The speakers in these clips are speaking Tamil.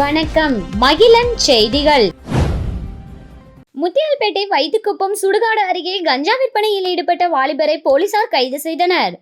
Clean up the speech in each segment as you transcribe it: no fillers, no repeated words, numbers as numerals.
வணக்கம். மகிழன் செய்திகள். முத்தியால்பேட்டை வைத்துக்குப்பம் சுடுகாடு அருகே கஞ்சா விற்பனையில் ஈடுபட்ட வாலிபரை போலீசார் கைது செய்தனர்.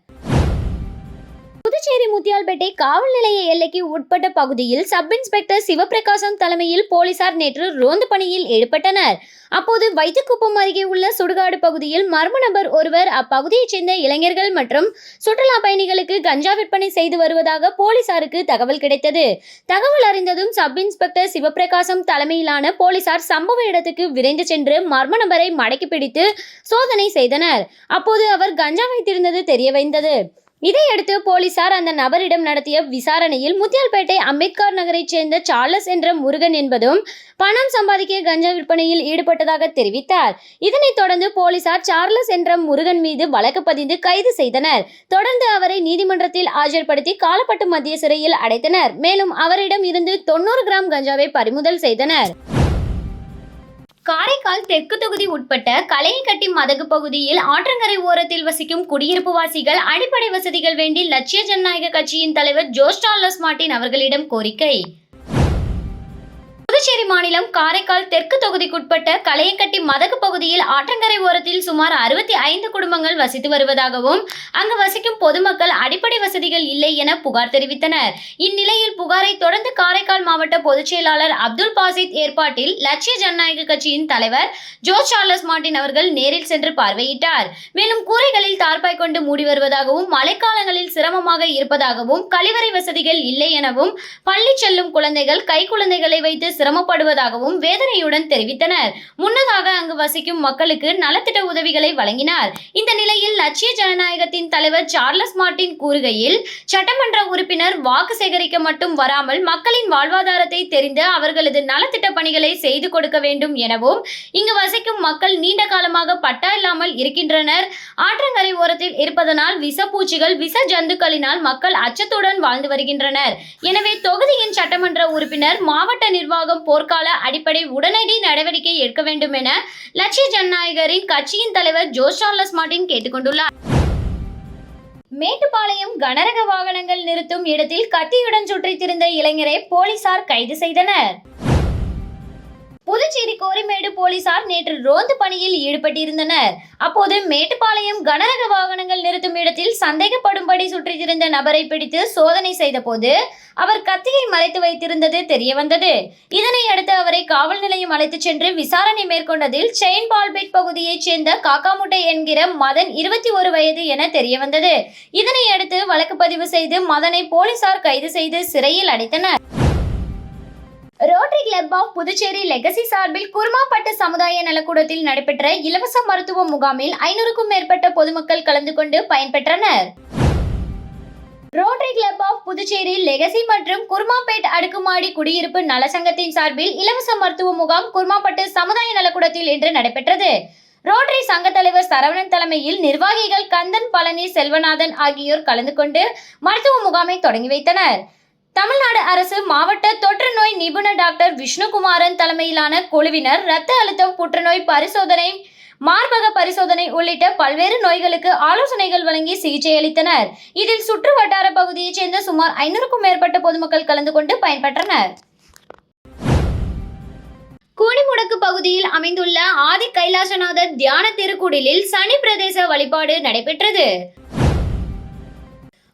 புதுச்சேரி முத்தியால்பேட்டை காவல் நிலைய எல்லைக்கு உட்பட்ட பகுதியில் சப் இன்ஸ்பெக்டர் சிவபிரகாசம் தலைமையில் போலீசார் நேற்று ரோந்து பணியில் ஈடுபட்டனர். அப்போது வைத்துக்குப்பம் அருகே உள்ள சுடுகாடு பகுதியில் மர்ம நபர் ஒருவர் அப்பகுதியைச் சேர்ந்த இளைஞர்கள் மற்றும் சுற்றுலா பயணிகளுக்கு கஞ்சா விற்பனை செய்து வருவதாக போலீசாருக்கு தகவல் கிடைத்தது. தகவல் அறிந்ததும் சப் இன்ஸ்பெக்டர் சிவபிரகாசம் தலைமையிலான போலீசார் சம்பவ இடத்துக்கு விரைந்து சென்று மர்ம நபரை மடக்கி பிடித்து சோதனை செய்தனர். அப்போது அவர் கஞ்சா வைத்திருந்தது தெரியவந்தது. இதையடுத்து போலீசார் அந்த நபரிடம் நடத்திய விசாரணையில் முத்தியால்பேட்டை அம்பேத்கர் நகரைச் சேர்ந்த சார்லஸ் என்ற முருகன் என்பதும் பணம் சம்பாதிக்க கஞ்சா விற்பனையில் ஈடுபட்டதாக தெரிவித்தார். இதனைத் தொடர்ந்து போலீசார் சார்லஸ் என்ற முருகன் மீது வழக்கு பதிந்து கைது செய்தனர். தொடர்ந்து அவரை நீதிமன்றத்தில் ஆஜர்படுத்தி காலப்பட்டு மத்திய சிறையில் அடைத்தனர். மேலும் அவரிடம் இருந்து 90 கிராம் கஞ்சாவை பறிமுதல் செய்தனர். காரைக்கால் தெற்கு தொகுதி உட்பட்ட கலையங்கட்டி மதகு பகுதியில் ஆற்றங்கரை ஓரத்தில் வசிக்கும் குடியிருப்பு வாசிகள் அடிப்படை வசதிகள் வேண்டி லட்சிய ஜனநாயக கட்சியின் தலைவர் ஜோஸ் சார்லஸ் மார்ட்டின் அவர்களிடம் கோரிக்கை. புதுச்சேரி மாநிலம் காரைக்கால் தெற்கு தொகுதிக்குட்பட்ட கலையங்கட்டி மதகு பகுதியில் ஆற்றங்கரை ஓரத்தில் சுமார் 65 குடும்பங்கள் வசித்து வருவதாகவும் அங்கு வசிக்கும் பொதுமக்கள் அடிப்படை வசதிகள் இல்லை என புகார் தெரிவித்தனர். இந்நிலையில் புகாரை தொடர்ந்து காரைக்கால் மாவட்ட பொதுச் செயலாளர் அப்துல் பாசித் ஏற்பாட்டில் லட்சிய ஜனநாயக கட்சியின் தலைவர் ஜோஸ் சார்லஸ் மார்ட்டின் அவர்கள் நேரில் சென்று பார்வையிட்டார். மேலும் கூரைகளில் தார்பாய் கொண்டு மூடி வருவதாகவும் மழைக்காலங்களில் சிரமமாக இருப்பதாகவும் கழிவறை வசதிகள் இல்லை எனவும் பள்ளி செல்லும் குழந்தைகள் கைக்குழந்தைகளை வைத்து சிரமப்படுவதாகவும் வேதனையுடன் தெரிவித்தனர். முன்னதாக அங்கு வசிக்கும் மக்களுக்கு நலத்திட்ட உதவிகளை வழங்கினார். இந்த நிலையில் லட்சிய ஜனநாயகத்தின் தலைவர் சார்லஸ் மார்ட்டின் கூறுகையில், சட்டமன்ற உறுப்பினர் வாக்கு சேகரிக்க மட்டும் வராமல் மக்களின் வாழ்வாதாரத்தை தெரிந்து அவர்களது நலத்திட்ட பணிகளை செய்து கொடுக்க வேண்டும் எனவும், இங்கு வசிக்கும் மக்கள் நீண்ட காலமாக பட்டா இல்லாமல் இருக்கின்றனர். ஆற்றங்கரை ஓரத்தில் இருப்பதனால் விஷப்பூச்சிகள் விஷ ஜந்துக்களினால் மக்கள் அச்சத்துடன் வாழ்ந்து வருகின்றனர். எனவே தொகுதியின் சட்டமன்ற உறுப்பினர் மாவட்ட நிர்வாகம் போர்க்கால அடிப்படை உடனடி நடவடிக்கை எடுக்க வேண்டும் என லட்சிய ஜனநாயகரின் கட்சியின் தலைவர் ஜோஸ் சார்லஸ் மார்ட்டின் கேட்டுக்கொண்டுள்ளார். மேட்டுப்பாளையம் கனரக வாகனங்கள் நிறுத்தும் இடத்தில் கத்தியுடன் சுற்றித் திரிந்த இளைஞரை போலீசார் கைது செய்தனர். புதுச்சேரி கோரிமேடு போலீசார் நேற்று ரோந்து பணியில் ஈடுபட்டிருந்தனர். அப்போது மேட்டுப்பாளையம் கனரக வாகனங்கள் நிறுத்தும் இடத்தில் சந்தேகப்படும்படி சுற்றித்திருந்த நபரை பிடித்து சோதனை செய்த போது அவர் கத்தியை மறைத்து வைத்திருந்தது தெரியவந்தது. இதனை அடுத்து அவரை காவல் நிலையம் அழைத்துச் சென்று விசாரணை மேற்கொண்டதில் செயின் பால்பேட் பகுதியைச் சேர்ந்த காக்காமுட்டை என்கிற மதன் 21 வயது என தெரியவந்தது. இதனை அடுத்து வழக்கு பதிவு செய்து மதனை போலீசார் கைது செய்து சிறையில் அடைத்தனர். Rotary club of Puducherry legacy சார்பில் குருமாப்பட்டு சமுதாய நலக்கூடத்தில் நடைபெற்ற இலவச மருத்துவ முகாமில் 500க்கும் மேற்பட்ட பொதுமக்கள் கலந்து கொண்டு பயன்பெற்றனர். Rotary club of Puducherry Legacy மற்றும் குருமாப்பேட் அடுக்குமாடி குடியிருப்பு நலசங்கத்தின் சார்பில் இலவச மருத்துவ முகாம் குருமாப்பட்டு சமுதாய நலக்கூடத்தில் இன்று நடைபெற்றது. ரோட்டரி சங்க தலைவர் சரவணன் தலைமையில் நிர்வாகிகள் கந்தன், பழனி, செல்வநாதன் ஆகியோர் கலந்து கொண்டு மருத்துவ முகாமை தொடங்கி வைத்தனர். தமிழ்நாடு அரசு மாவட்ட தொற்று நோய் நிபுணர் டாக்டர் விஷ்ணுகுமாரன் தலைமையிலான குழுவினர் இரத்த அழுத்தம், புற்றுநோய் பரிசோதனை, மார்பக பரிசோதனை உள்ளிட்ட பல்வேறு நோய்களுக்கு ஆலோசனைகள் வழங்கி சிகிச்சை அளித்தனர். இதில் சுற்று வட்டார பகுதியைச் சேர்ந்த சுமார் 500க்கும் மேற்பட்ட பொதுமக்கள் கலந்து கொண்டு பயன்பெற்றனர். கூனிமுடக்கு பகுதியில் அமைந்துள்ள ஆதி கைலாசநாதர் தியான திருக்குடிலில் சனி பிரதேச வழிபாடு நடைபெற்றது.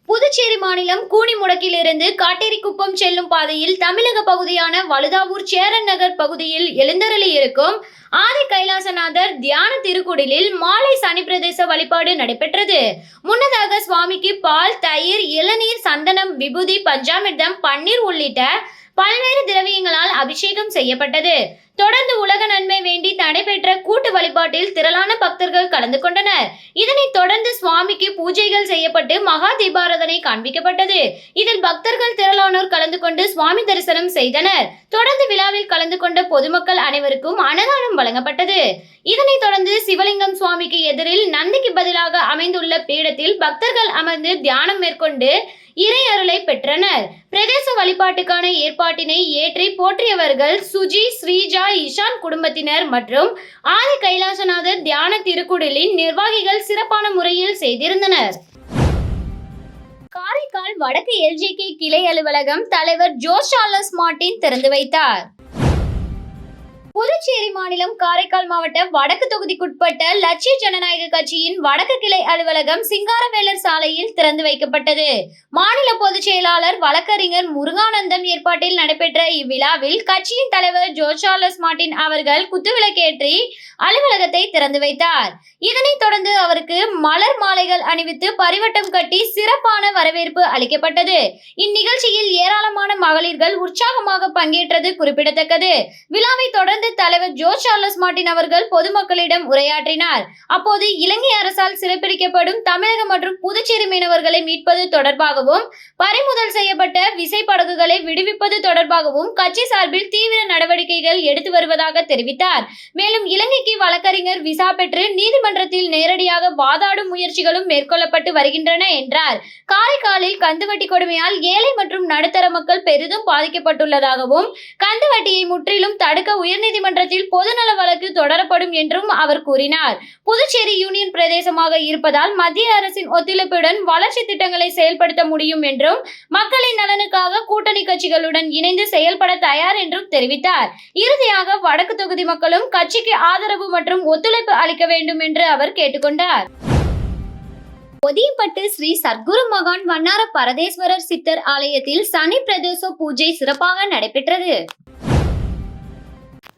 புதுச்சேரி மாநிலம் கூனிமுடக்கிலிருந்து காட்டேரிக்குப்பம் செல்லும் பாதையில் தமிழக பகுதியான வழுதாவூர் சேரன் நகர் பகுதியில் எழுந்தருளி இருக்கும் ஆதி கைலாசநாதர் தியான திருக்குடிலில் மாலை சனி பிரதேச வழிபாடு நடைபெற்றது. முன்னதாக சுவாமிக்கு பால், தயிர், இளநீர், சந்தனம், விபூதி, பஞ்சாமிர்தம், பன்னீர் உள்ளிட்ட பல்வேறு திரவியங்களால் அபிஷேகம் செய்யப்பட்டது. தொடர்ந்து உலக நன்மை வேண்டி நடைபெற்ற கூட்டு வழிபாட்டில் திரளான பக்தர்கள் கலந்து கொண்டனர். இதனைத் தொடர்ந்து சுவாமிக்கு பூஜைகள் செய்யப்பட்டு மகா தீபாராதனை காண்பிக்கப்பட்டது. இதில் பக்தர்கள் திரளானோர் கலந்து கொண்டு சுவாமி தரிசனம் செய்தனர். தொடர்ந்து விழாவில் கலந்து கொண்ட பொதுமக்கள் அனைவருக்கும் அன்னதானம் வழங்கப்பட்டது. இதனைத் தொடர்ந்து சிவலிங்கம் சுவாமிக்கு எதிரில் நந்திக்கு பதிலாக அமைந்துள்ள பீடத்தில் பக்தர்கள் அமர்ந்து தியானம் மேற்கொண்டு இறை அருளை பெற்றனர். பிரதேச வழிபாட்டுக்கான ஏற்பாட்டினை ஏற்றி போற்றியவர்கள் சுஜி, ஸ்ரீஜா, இஷான் குடும்பத்தினர் மற்றும் ஆதி கைலாசநாதர் தியான திருக்குடிலின் நிர்வாகிகள் சிறப்பான முறையில் செய்திருந்தனர். காரைக்கால் வடக்கு LJK கிளை அலுவலகம் தலைவர் ஜோஸ் சார்லஸ் மார்ட்டின் திறந்து வைத்தார். புதுச்சேரி மாநிலம் காரைக்கால் மாவட்ட வடக்கு தொகுதிக்குட்பட்ட லட்சிய ஜனநாயக கட்சியின் வடக்கு கிளை அலுவலகம் சிங்காரவேலர் சாலையில் திறந்து வைக்கப்பட்டது. மாநில பொதுச் செயலாளர் வழக்கறிஞர் முருகானந்தம் ஏற்பாட்டில் நடைபெற்ற இவ்விழாவில் கட்சியின் தலைவர் ஜோஸ் சார்லஸ் மார்ட்டின் அவர்கள் குத்துவிளக்கேற்றி அலுவலகத்தை திறந்து வைத்தார். இதனைத் தொடர்ந்து அவருக்கு மலர் மாலைகள் அணிவித்து பரிவட்டம் கட்டி சிறப்பான வரவேற்பு அளிக்கப்பட்டது. இந்நிகழ்ச்சியில் ஏராளமான மகளிர்கள் உற்சாகமாக பங்கேற்றது குறிப்பிடத்தக்கது. விழாவை தொடர்ந்து தலைவர் ஜோஸ் சார்லஸ் மார்ட்டின் அவர்கள் பொதுமக்களிடம் உரையாற்றினார். அப்போது இலங்கை அரசால் சிறைப்பிடிக்கப்படும் தமிழக மற்றும் புதுச்சேரி மீனவர்களை மீட்பது தொடர்பாகவும் பறிமுதல் செய்யப்பட்ட விசைப்படகுகளை விடுவிப்பது தொடர்பாகவும் கட்சி சார்பில் தீவிர நடவடிக்கைகள் எடுத்து வருவதாக தெரிவித்தார். மேலும் இலங்கைக்கு வழக்கறிஞர் விசா பெற்று நீதிமன்றத்தில் நேரடியாக வாதாடும் முயற்சிகளும் மேற்கொள்ளப்பட்டு வருகின்றன என்றார். காரைக்காலில் கந்துவட்டி கொடுமையால் ஏழை மற்றும் நடுத்தர மக்கள் பெரிதும் பாதிக்கப்பட்டுள்ளதாகவும் கந்துவட்டியை முற்றிலும் தடுக்க உயர்நீதிமன்றத்தில் பொதுநல வழக்கு தொடரப்படும் என்றும் அவர் கூறினார். புதுச்சேரி யூனியன் பிரதேசமாக இருப்பதால் மத்திய அரசின் ஒத்துழைப்புடன் வளர்ச்சி திட்டங்களை செயல்படுத்த முடியும் என்றும் மக்களின் நலனுக்காக கூட்டணி கட்சிகளுடன் இணைந்து செயல்பட தயார் என்றும் தெரிவித்தார். இறுதியாக வடக்கு தொகுதி மக்களும் கட்சிக்கு ஆதரவு மற்றும் ஒத்துழைப்பு அளிக்க வேண்டும் என்று அவர் கேட்டுக்கொண்டார். ஒதியம்பட்டு ஸ்ரீ சர்க்குரு மகான் வண்ணார பரதேஸ்வரர் சித்தர் ஆலயத்தில் சனி பிரதோஷ பூஜை சிறப்பாக நடைபெற்றது.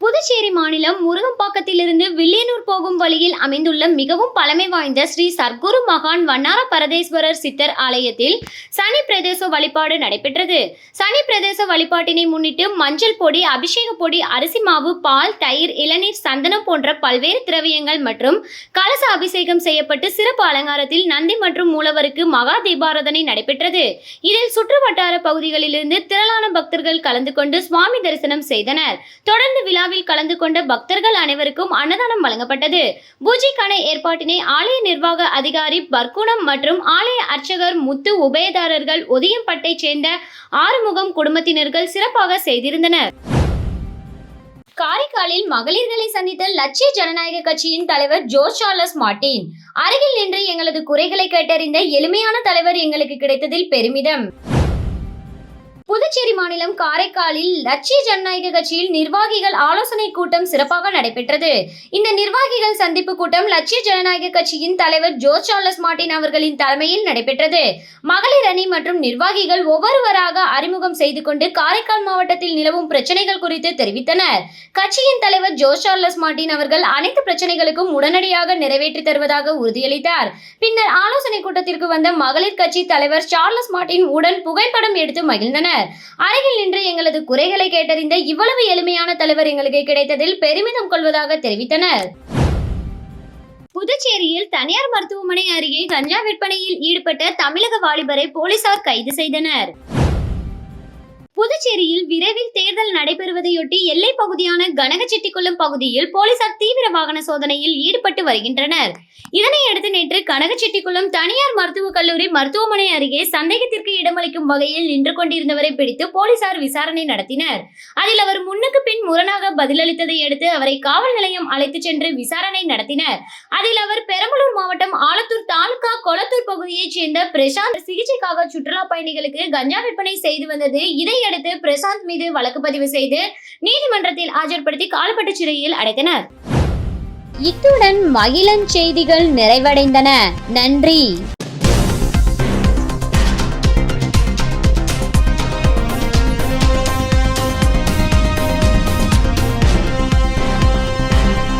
புதுச்சேரி மாநிலம் முருகம்பாக்கத்திலிருந்து வில்லியனூர் போகும் வழியில் அமைந்துள்ள மிகவும் பழமை வாய்ந்த ஸ்ரீ சர்க்குரு மகான் வண்ணார பரதேஸ்வரர் சித்தர் ஆலயத்தில் சனி பிரதோஷ வழிபாடு நடைபெற்றது. சனி பிரதோஷ வழிபாட்டினை முன்னிட்டு மஞ்சள் பொடி, அபிஷேக பொடி, அரிசி மாவு, பால், தயிர், இளநீர், சந்தனம் போன்ற பல்வேறு திரவியங்கள் மற்றும் கலச அபிஷேகம் செய்யப்பட்டு சிறப்பு அலங்காரத்தில் நந்தி மற்றும் மூலவருக்கு மகா தீபாராதனை நடைபெற்றது. இதில் சுற்றுவட்டார பகுதிகளிலிருந்து திரளான பக்தர்கள் கலந்து கொண்டு சுவாமி தரிசனம் செய்தனர். தொடர்ந்து விழாவில் கலந்து கொண்ட பக்தர்கள் அனைவருக்கும் அன்னதானம் வழங்கப்பட்டது. பூஜைக்கான ஏற்பாட்டினை ஆலய நிர்வாக அதிகாரி பர்குணம் மற்றும் ஆலய அர்ச்சகர் முத்து உபயதாரர்கள் ஒதியம்பட்டை சேர்ந்த ஆறுமுகம் குடும்பத்தினர்கள் சிறப்பாக செய்திருந்தனர். காரைக்காலில் மகளிர்களை சந்தித்த லட்சிய ஜனநாயக கட்சியின் தலைவர் ஜோஸ் சார்லஸ் மார்ட்டின் அருகில் நின்று எங்களது குறைகளை கேட்டறிந்த எளிமையான தலைவர் எங்களுக்கு கிடைத்ததில் பெருமிதம். புதுச்சேரி மாநிலம் காரைக்காலில் லட்சிய ஜனநாயக கட்சியில் நிர்வாகிகள் ஆலோசனை கூட்டம் சிறப்பாக நடைபெற்றது. இந்த நிர்வாகிகள் சந்திப்பு கூட்டம் லட்சிய ஜனநாயக கட்சியின் தலைவர் ஜோஸ் சார்லஸ் மார்ட்டின் அவர்களின் தலைமையில் நடைபெற்றது. மகளிர் அணி மற்றும் நிர்வாகிகள் ஒவ்வொருவராக அறிமுகம் செய்து கொண்டு காரைக்கால் மாவட்டத்தில் நிலவும் பிரச்சனைகள் குறித்து தெரிவித்தனர். கட்சியின் தலைவர் ஜோஸ் சார்லஸ் மார்ட்டின் அவர்கள் அனைத்து பிரச்சனைகளுக்கும் உடனடியாக நிறைவேற்றி தருவதாக உறுதியளித்தார். பின்னர் ஆலோசனை கூட்டத்திற்கு வந்த மகளிர் கட்சி தலைவர் சார்லஸ் மார்ட்டின் உடன் புகைப்படம் எடுத்து மகிழ்ந்தனர். அருகில் நின்று எங்களது குறைகளை கேட்டறிந்த இவ்வளவு எளிமையான தலைவர் எங்களுக்கு கிடைத்ததில் பெருமிதம் கொள்வதாக தெரிவித்தனர். புதுச்சேரியில் தனியார் மருத்துவமனை அருகே கஞ்சா விற்பனையில் ஈடுபட்ட தமிழக வாலிபரை போலீசார் கைது செய்தனர். புதுச்சேரியில் விரைவில் தேர்தல் நடைபெறுவதையொட்டி எல்லை பகுதியான கனகச்செட்டிக்குளம் பகுதியில் போலீசார் தீவிர வாகன சோதனையில் ஈடுபட்டு வருகின்றனர். இதனையடுத்து நேற்று கனகச்செட்டிக்குளம் தனியார் மருத்துவக் கல்லூரி மருத்துவமனை அருகே சந்தேகத்திற்கு இடமளிக்கும் வகையில் நின்று கொண்டிருந்தவரை பிடித்து போலீசார் விசாரணை நடத்தினர். அதில் அவர் முன்னுக்கு பின் முரணாக பதிலளித்ததை அடுத்து அவரை காவல் நிலையம் அழைத்து சென்று விசாரணை நடத்தினர். அதில் அவர் பெரம்பலூர் மாவட்டம் ஆலத்தூர் தாலுகா கொளத்தூர் பகுதியைச் சேர்ந்த பிரசாந்த் சிகிச்சைக்காக சுற்றுலா பயணிகளுக்கு கஞ்சா விற்பனை செய்து வந்தது. இதையடுத்து பிரசாந்த் மீது வழக்கு பதிவு செய்து நீதிமன்றத்தில் ஆஜர்படுத்தி கால்பட்டு சிறையில் அடைத்தனர். இத்துடன் மகிழன் செய்திகள் நிறைவடைந்தன. நன்றி.